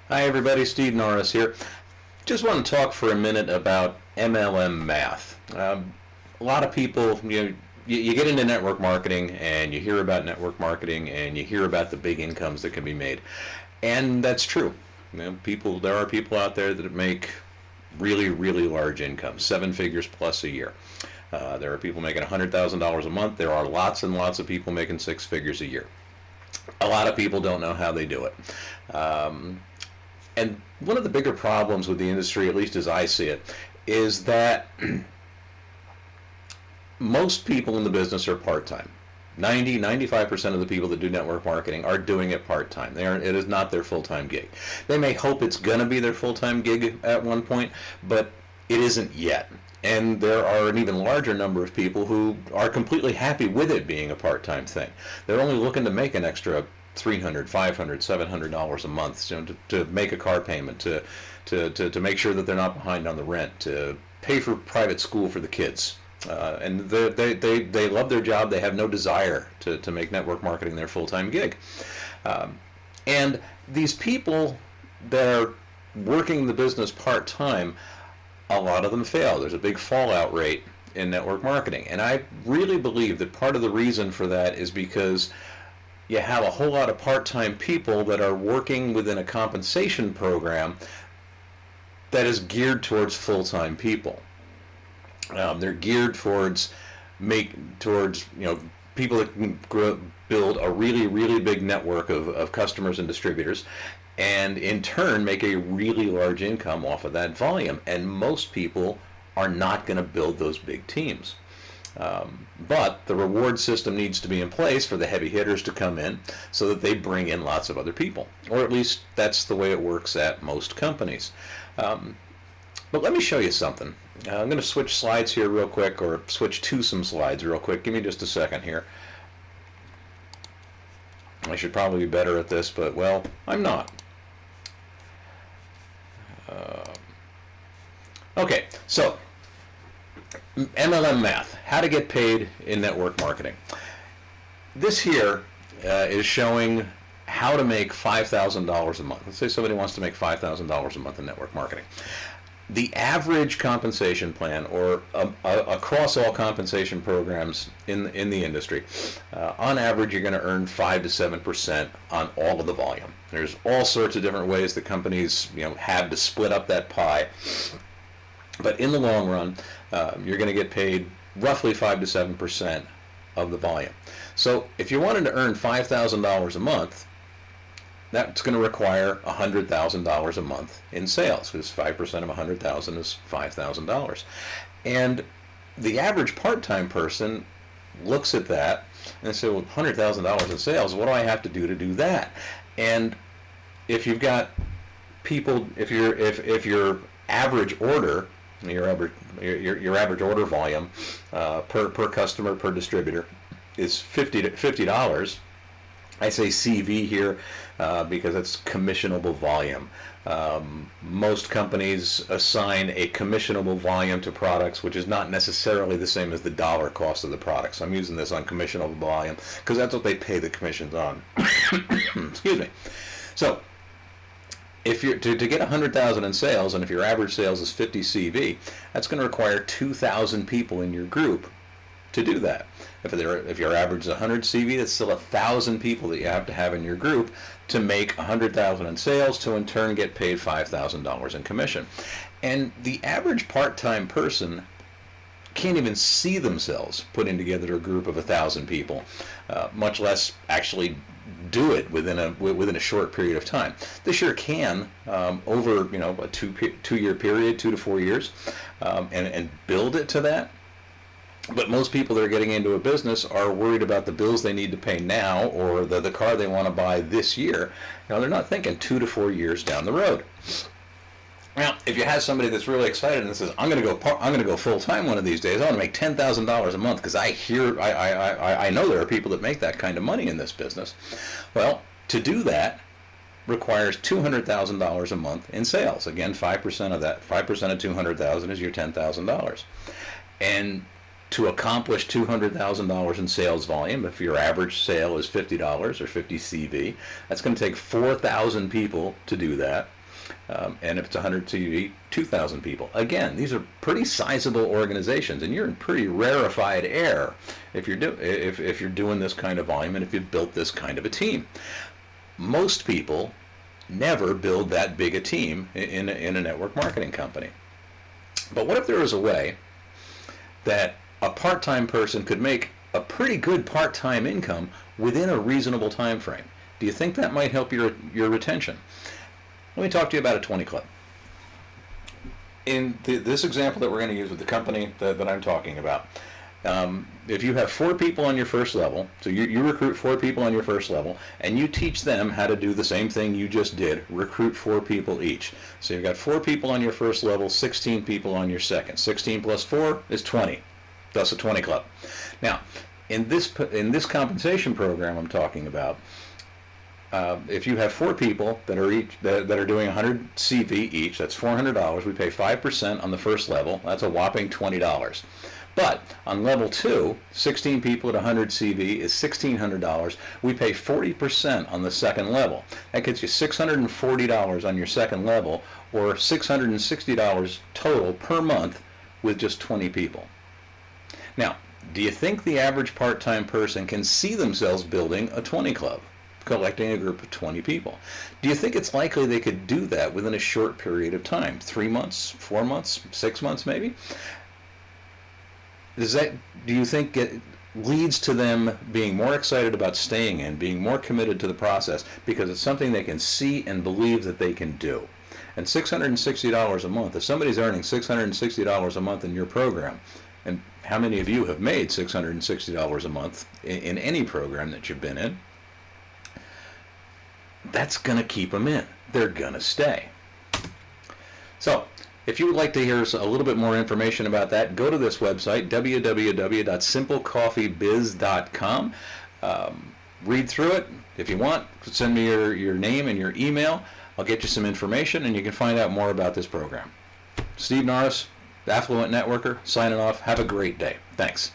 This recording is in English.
Hi everybody, Steve Norris here. Just want to talk for a minute about MLM math. A lot of people, you get into network marketing and you hear about network marketing and you hear about the big incomes that can be made. And that's true. There are people out there that make really, really large incomes, 7 figures plus a year. There are people making $100,000 a month. There are lots and lots of people making 6 figures a year. A lot of people don't know how they do it. And one of the bigger problems with the industry, at least as I see it, is that most people in the business are part-time. 95% of the people that do network marketing are doing it part-time. It is not their full-time gig. They may hope it's going to be their full-time gig at one point, but it isn't yet. And there are an even larger number of people who are completely happy with it being a part-time thing. They're only looking to make an extra $300, $500, $700 a month, to make a car payment, to make sure that they're not behind on the rent, to pay for private school for the kids. And they love their job. They have no desire to make network marketing their full-time gig. And these people that are working the business part-time, a lot of them fail. There's a big fallout rate in network marketing. And I really believe that part of the reason for that is because you have a whole lot of part-time people that are working within a compensation program that is geared towards full-time people. They're geared towards people that can build a really, really big network of customers and distributors, and in turn make a really large income off of that volume. And most people are not going to build those big teams. But the reward system needs to be in place for the heavy hitters to come in so that they bring in lots of other people. Or at least that's the way it works at most companies. But let me show you something. I'm going to switch slides here real quick, or switch to some slides real quick. Give me just a second here. I should probably be better at this, but, well, I'm not. Okay, so MLM math, how to get paid in network marketing. This here is showing how to make $5,000 a month. Let's say somebody wants to make $5,000 a month in network marketing. The average compensation plan, or across all compensation programs in the industry, on average you're going to earn 5 to 7% on all of the volume. There's all sorts of different ways that companies have to split up that pie. But in the long run, you're going to get paid roughly 5 to 7% of the volume. So if you wanted to earn $5,000 a month, that's going to require $100,000 a month in sales, because 5% of $100,000 is $5,000. And the average part-time person looks at that and says, well, $100,000 in sales, what do I have to do that? And if you've got people, if your average order, your average order volume per customer, per distributor is $50. I say CV here because it's commissionable volume. Most companies assign a commissionable volume to products, which is not necessarily the same as the dollar cost of the product. So I'm using this on commissionable volume because that's what they pay the commissions on. Excuse me. So if you're to get 100,000 in sales, and if your average sales is 50 CV, that's going to require 2,000 people in your group to do that. If your average is 100 CV, that's still 1,000 people that you have to have in your group to make 100,000 in sales, to in turn get paid $5,000 in commission. And the average part-time person can't even see themselves putting together a group of 1,000 people, much less actually do it within a short period of time. They sure can over a two-year period, 2 to 4 years, and build it to that. But most people that are getting into a business are worried about the bills they need to pay now, or the car they want to buy this year. They're not thinking 2 to 4 years down the road. Now, if you have somebody that's really excited and says, I'm going to go full time one of these days, I want to make $10,000 a month because I know there are people that make that kind of money in this business. Well, to do that requires $200,000 a month in sales. Again, 5% of that, 5% of 200,000 is your $10,000. And to accomplish $200,000 in sales volume, if your average sale is $50 or 50 CV, that's going to take 4,000 people to do that. And if it's 100 CV, 2,000 people. Again, these are pretty sizable organizations, and you're in pretty rarefied air if you're doing this kind of volume and if you've built this kind of a team. Most people never build that big a team in a network marketing company. But what if there was a way that a part-time person could make a pretty good part-time income within a reasonable time frame? Do you think that might help your retention? Let me talk to you about a 20 club. In this example that we're going to use with the company that I'm talking about, if you have 4 people on your first level, so you recruit 4 people on your first level, and you teach them how to do the same thing you just did, recruit 4 people each. So you've got 4 people on your first level, 16 people on your second. 16 plus 4 is 20. That's a 20 club. Now, in this compensation program I'm talking about, if you have 4 people that are doing 100 CV each, that's $400. We pay 5% on the first level. That's a whopping $20. But on level 2, 16 people at 100 CV is $1,600. We pay 40% on the second level. That gets you $640 on your second level, or $660 total per month with just 20 people. Now, do you think the average part-time person can see themselves building a 20 club, collecting a group of 20 people? Do you think it's likely they could do that within a short period of time? 3 months, 4 months, 6 months maybe? Do you think it leads to them being more excited about staying in, being more committed to the process, because it's something they can see and believe that they can do? And $660 a month, if somebody's earning $660 a month in your program, and how many of you have made $660 a month in any program that you've been in? That's going to keep them in. They're going to stay. So, if you would like to hear a little bit more information about that, go to this website, www.simplecoffeebiz.com. Read through it. If you want, send me your name and your email. I'll get you some information, and you can find out more about this program. Steve Norris, Affluent Networker, signing off. Have a great day. Thanks.